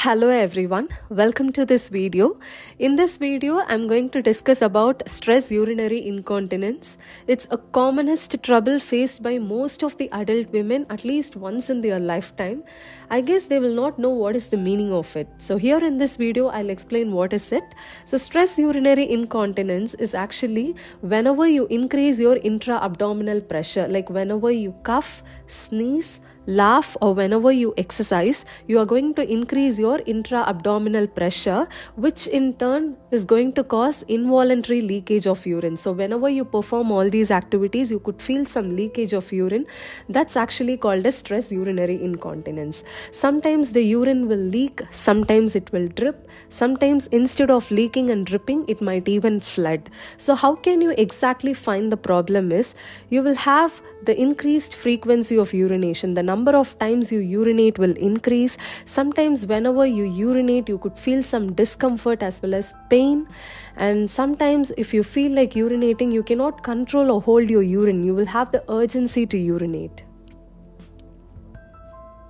Hello everyone, welcome to this video. In this video, I'm going to discuss about stress urinary incontinence. It's a commonest trouble faced by most of the adult women at least once in their lifetime. I guess they will not know what is the meaning of it. So here in this video, I'll explain what is it. So stress urinary incontinence is actually whenever you increase your intra-abdominal pressure, like whenever you cough, sneeze, laugh, or whenever you exercise, you are going to increase your intra-abdominal pressure, which in turn is going to cause involuntary leakage of urine. So whenever you perform all these activities, you could feel some leakage of urine. That's actually called as stress urinary incontinence. Sometimes the urine will leak, sometimes it will drip, sometimes instead of leaking and dripping, it might even flood. So how can you exactly find the problem is, you will have the increased frequency of urination. The number of times you urinate will increase. Sometimes whenever you urinate, you could feel some discomfort as well as pain. And sometimes if you feel like urinating, you cannot control or hold your urine. You will have the urgency to urinate.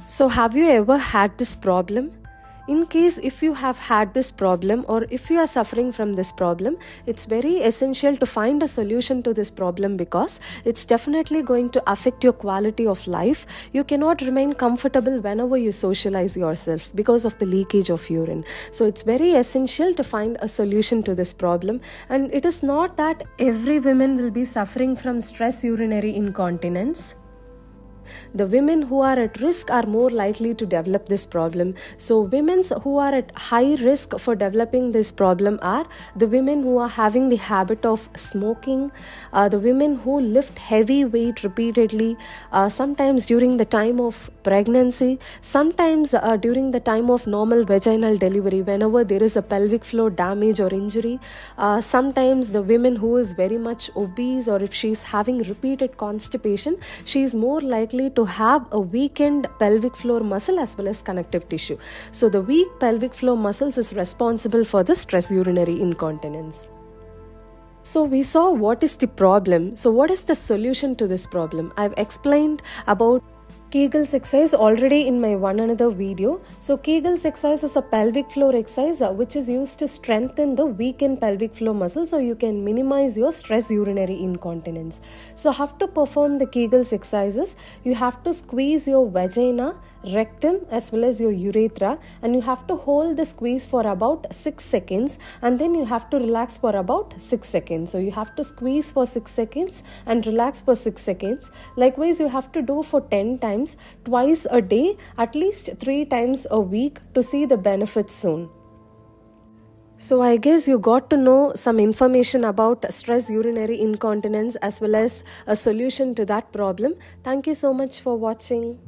So have you ever had this problem? In case if you have had this problem or if you are suffering from this problem, it's very essential to find a solution to this problem because it's definitely going to affect your quality of life. You cannot remain comfortable whenever you socialize yourself because of the leakage of urine. So it's very essential to find a solution to this problem. And it is not that every woman will be suffering from stress urinary incontinence. The women who are at risk are more likely to develop this problem. So women who are at high risk for developing this problem are the women who are having the habit of smoking, the women who lift heavy weight repeatedly, sometimes during the time of pregnancy, sometimes during the time of normal vaginal delivery, whenever there is a pelvic floor damage or injury, sometimes the women who is very much obese, or if she is having repeated constipation, she is more likely to have a weakened pelvic floor muscle as well as connective tissue. So the weak pelvic floor muscles is responsible for the stress urinary incontinence. So we saw what is the problem. So what is the solution to this problem? I've explained about Kegel's exercise already in my one another video. So Kegel's exercise is a pelvic floor exercise which is used to strengthen the weakened pelvic floor muscle so you can minimize your stress urinary incontinence. So how to perform the Kegel's exercises? You have to squeeze your vagina, rectum as well as your urethra, and you have to hold the squeeze for about 6 seconds and then you have to relax for about 6 seconds. So you have to squeeze for 6 seconds and relax for 6 seconds. Likewise, you have to do for 10 times, twice a day, at least 3 times a week to see the benefits soon. So I guess you got to know some information about stress urinary incontinence as well as a solution to that problem. Thank you so much for watching.